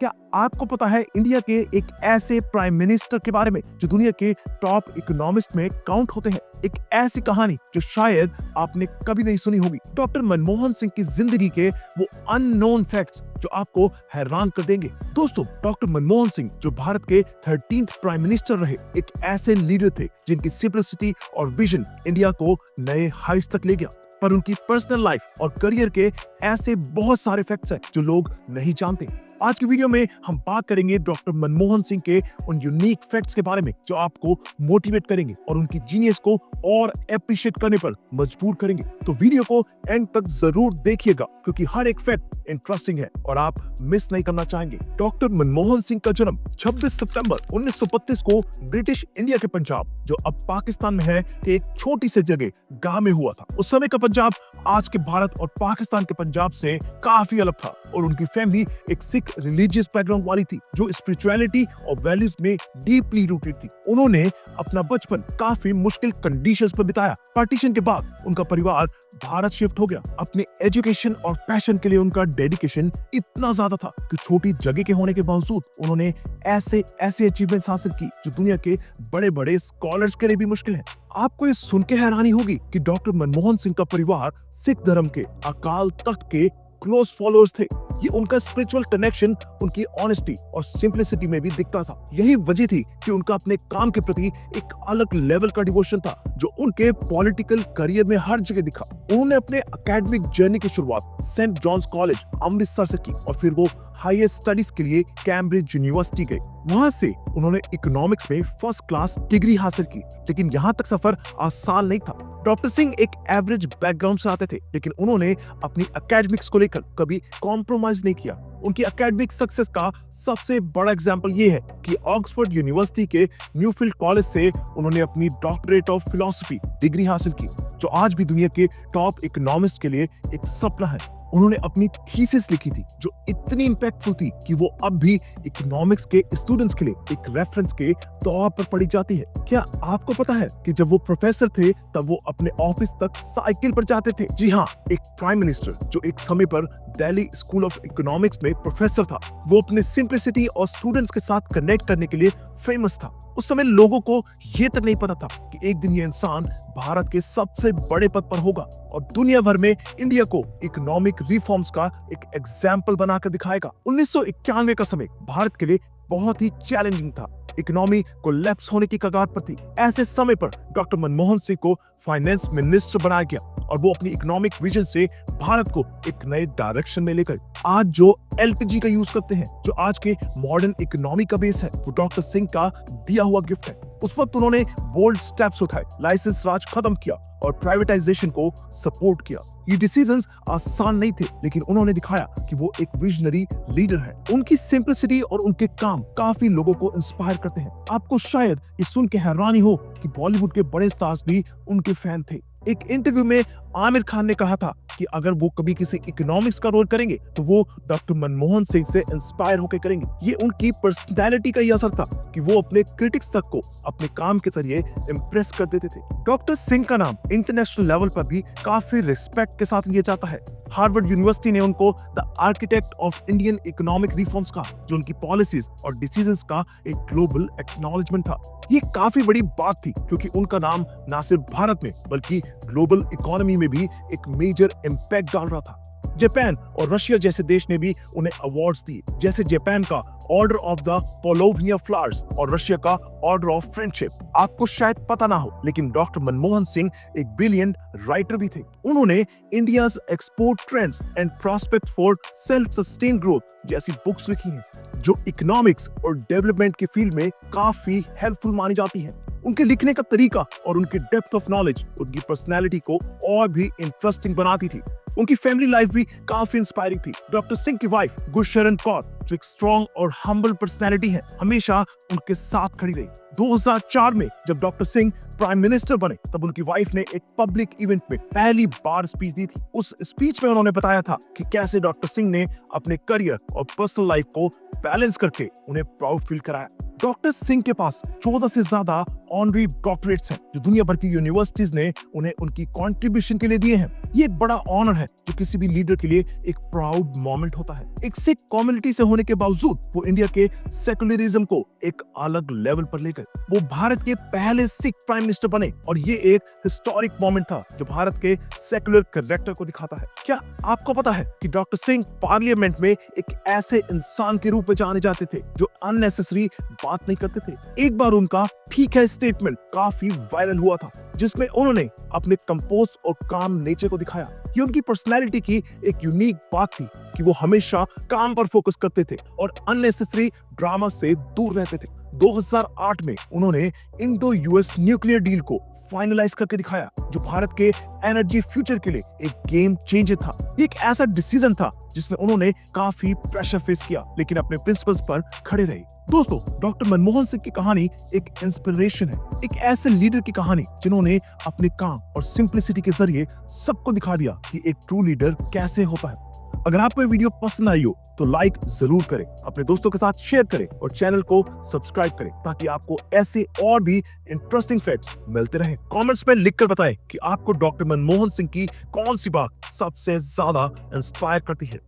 क्या आपको पता है इंडिया के एक ऐसे प्राइम मिनिस्टर के बारे में जो दुनिया के टॉप इकोनॉमिस्ट में काउंट होते हैं? एक ऐसी कहानी जो शायद आपने कभी नहीं सुनी होगी। डॉक्टर मनमोहन सिंह की जिंदगी के वो अननोन फैक्ट्स जो आपको हैरान कर देंगे। दोस्तों, डॉक्टर मनमोहन सिंह जो भारत के 13th प्राइम मिनिस्टर रहे, एक ऐसे लीडर थे जिनकी सिंपलिसिटी और विजन इंडिया को नए हाइट्स तक ले गया। पर उनकी पर्सनल लाइफ और करियर के ऐसे बहुत सारे फैक्ट्स हैं जो लोग नहीं जानते। आज की वीडियो में हम बात करेंगे डॉक्टर मनमोहन सिंह के उन यूनिक फैक्ट्स के बारे में जो आपको मोटिवेट करेंगे और उनकी जीनियस को और एप्रिशिएट करने पर मजबूर करेंगे। तो वीडियो को एंड तक जरूर देखिएगा क्योंकि हर एक फैक्ट इंटरेस्टिंग है और आप मिस नहीं करना चाहेंगे। डॉक्टर मनमोहन सिंह का जन्म 26 सितंबर 1932 को ब्रिटिश इंडिया के पंजाब, जो अब पाकिस्तान में है, के एक छोटी सी जगह गांव में हुआ था। उस समय का पंजाब आज के भारत और पाकिस्तान के पंजाब से काफी अलग था और उनकी फैमिली एक सिख रिलीजियस बैकग्राउंड वाली थी जो स्पिरिचुअलिटी और वैल्यूज में डीपली रूटेड थी। उन्होंने अपना बचपन काफी मुश्किल कंडीशंस पर बिताया। पार्टीशन के बाद उनका परिवार भारत शिफ्ट हो गया। अपने एजुकेशन और पैशन के लिए उनका डेडिकेशन इतना ज्यादा था कि छोटी जगह के होने के बावजूद उन्होंने ऐसे अचीवमेंट्स हासिल की जो दुनिया के बड़े बड़े स्कॉलर्स के लिए भी मुश्किल है। आपको ये सुन के हैरानी होगी कि डॉक्टर मनमोहन सिंह का परिवार सिख धर्म के अकाल तख्त के क्लोज फॉलोअर्स थे। ये उनका स्पिरिचुअल कनेक्शन उनकी ऑनेस्टी और सिंपलिसिटी में भी दिखता था। यही वजह थी कि उनका अपने काम के प्रति एक अलग लेवल का डिवोशन था जो उनके पॉलिटिकल करियर में हर जगह दिखा। उन्होंने अपने एकेडमिक जर्नी की शुरुआत सेंट जॉन्स कॉलेज अमृतसर से की और फिर वो हायर स्टडीज के लिए कैम्ब्रिज यूनिवर्सिटी गए। वहां से उन्होंने इकोनॉमिक्स में फर्स्ट क्लास डिग्री हासिल की, लेकिन यहाँ तक सफर आसान नहीं था। डॉक्टर सिंह एक एवरेज बैकग्राउंड से आते थे, लेकिन उन्होंने अपनी एकेडमिक्स को लेकर कभी कॉम्प्रोमाइज नहीं किया। उनकी एकेडमिक सक्सेस का सबसे बड़ा एग्जांपल ये है कि ऑक्सफोर्ड यूनिवर्सिटी के न्यूफील्ड कॉलेज से उन्होंने अपनी डॉक्टरेट ऑफ फिलॉसफी डिग्री हासिल की, जो आज भी दुनिया के टॉप इकोनॉमिस्ट के लिए एक सपना है। उन्होंने अपनी थीसिस लिखी थी जो इतनी इंपैक्टफुल थी कि वो अब भी इकोनॉमिक्स के स्टूडेंट्स के लिए एक रेफरेंस के तौर पर पढ़ी जाती है। क्या आपको पता है कि जब वो प्रोफेसर थे तब वो अपने ऑफिस तक साइकिल पर जाते थे? जी हाँ, एक प्राइम मिनिस्टर जो एक समय पर दिल्ली स्कूल ऑफ इकोनॉमिक्स में प्रोफेसर था, वो अपने सिंपलिसिटी और स्टूडेंट्स के साथ कनेक्ट करने के लिए फेमस था। उस समय लोगों को ये तक नहीं पता था कि एक दिन ये इंसान भारत के सबसे बड़े पद पर होगा और दुनिया भर में इंडिया को इकोनॉमिक रिफॉर्म्स का एक एग्जाम्पल बनाकर दिखाएगा। 1991 का समय भारत के लिए बहुत ही चैलेंजिंग था। इकोनॉमी कोलैप्स होने की कगार पर थी। ऐसे समय पर डॉक्टर मनमोहन सिंह को फाइनेंस मिनिस्टर बनाया गया और वो अपनी इकोनॉमिक विजन से भारत को एक नए डायरेक्शन में लेकर आज जो एलपीजी का यूज करते हैं, जो आज के मॉडर्न इकोनॉमी का बेस है, वो डॉक्टर सिंह का दिया हुआ गिफ्ट है। उस वक्त उन्होंने बोल्ड स्टेप्स उठाए, लाइसेंस राज खत्म किया और प्राइवेटाइजेशन को सपोर्ट किया। ये डिसीजंस आसान नहीं थे, लेकिन उन्होंने दिखाया कि वो एक विजनरी लीडर है। उनकी सिंपलिसिटी और उनके काम काफी लोगों को इंस्पायर करते हैं। आपको शायद ये सुन के हैरानी हो कि बॉलीवुड के बड़े स्टार्स भी उनके फैन थे। एक इंटरव्यू में आमिर खान ने कहा था कि अगर वो कभी किसी इकोनॉमिक्स का रोल करेंगे तो वो डॉक्टर मनमोहन सिंह से इंस्पायर होकर करेंगे। ये उनकी पर्सनैलिटी का ही असर था कि वो अपने क्रिटिक्स तक को अपने काम के जरिए इम्प्रेस कर देते थे। डॉक्टर सिंह का नाम इंटरनेशनल लेवल पर भी काफी रिस्पेक्ट के साथ लिया जाता है। हार्वर्ड यूनिवर्सिटी ने उनको the architect of Indian economic reforms कहा, जो उनकी पॉलिसीज और डिसीजंस का एक ग्लोबल एक्नॉलेजमेंट था। ये काफी बड़ी बात थी क्योंकि उनका नाम न सिर्फ भारत में बल्कि ग्लोबल इकोनॉमी में भी एक मेजर इम्पैक्ट डाल रहा था। जापान और रशिया जैसे देश ने भी उन्हें अवार्ड्स दिए, जैसे जापान का ऑर्डर ऑफ द पोलोविया फ्लावर्स और रशिया का ऑर्डर ऑफ फ्रेंडशिप। आपको शायद पता ना हो, लेकिन डॉक्टर मनमोहन सिंह एक ब्रिलियंट राइटर भी थे। उन्होंने India's export trends and prospect for self sustain growth जैसी बुक्स लिखी हैं, जो इकोनॉमिक्स और डेवलपमेंट के फील्ड में काफी हेल्पफुल मानी जाती हैं। उनके लिखने का तरीका और उनकी डेप्थ ऑफ नॉलेज उनकी पर्सनैलिटी को और भी इंटरेस्टिंग बनाती थी। उनकी फैमिली लाइफ भी काफी इंस्पायरिंग थी। डॉक्टर सिंह की वाइफ गुरशरण कौर, जो एक स्ट्रॉन्ग और हम्बल पर्सनैलिटी है, हमेशा उनके साथ खड़ी रही। 2004 में जब डॉक्टर सिंह प्राइम मिनिस्टर बने तब उनकी वाइफ ने एक पब्लिक इवेंट में पहली बार स्पीच दी थी। उस स्पीच में उन्होंने बताया था कि कैसे डॉक्टर सिंह ने अपने करियर और पर्सनल लाइफ को बैलेंस करके उन्हें प्राउड फील कराया। डॉक्टर सिंह के पास 14 से ज्यादा ऑनरी डॉक्टरेट्स हैं जो दुनिया भर की यूनिवर्सिटीज ने उन्हें उनकी कंट्रीब्यूशन के लिए दिए हैं। ये एक बड़ा ऑनर है जो किसी भी लीडर के लिए एक प्राउड मोमेंट होता है। एक सिख कम्युनिटी से होने के बावजूद वो इंडिया के सेकुलरिज्म को एक अलग लेवल पर ले गए। वो भारत के पहले सिख प्राइम मिनिस्टर बने और ये एक हिस्टोरिक मोमेंट था जो भारत के सेकुलर कैरेक्टर को दिखाता है। क्या आपको पता है कि डॉक्टर सिंह पार्लियामेंट में एक ऐसे इंसान के रूप में जाने जाते थे जो अननेसेसरी बात नहीं करते थे। एक बार उनका ठीक है स्टेटमेंट काफी वायरल हुआ था जिसमें उन्होंने अपने कंपोज और काम नेचर को दिखाया। ये उनकी पर्सनैलिटी की एक यूनिक बात थी कि वो हमेशा काम पर फोकस करते थे और अननेसेसरी ड्रामा से दूर रहते थे। 2008 में उन्होंने इंडो यूएस न्यूक्लियर डील को फाइनलाइज करके दिखाया जो भारत के एनर्जी फ्यूचर के लिए एक गेम चेंजर था। ये एक ऐसा डिसीजन था जिसमें उन्होंने काफी प्रेशर फेस किया लेकिन अपने प्रिंसिपल्स पर खड़े रहे। दोस्तों, डॉक्टर मनमोहन सिंह की कहानी एक इंस्पिरेशन है, एक ऐसे लीडर की कहानी जिन्होंने अपने काम और सिंप्लिसिटी के जरिए सबको दिखा दिया कि एक ट्रू लीडर कैसे होता है। अगर आपको ये वीडियो पसंद आई हो तो लाइक जरूर करें, अपने दोस्तों के साथ शेयर करें और चैनल को सब्सक्राइब करें ताकि आपको ऐसे और भी इंटरेस्टिंग फैक्ट्स मिलते रहें। कमेंट्स में लिखकर बताएं कि आपको डॉक्टर मनमोहन सिंह की कौन सी बात सबसे ज्यादा इंस्पायर करती है।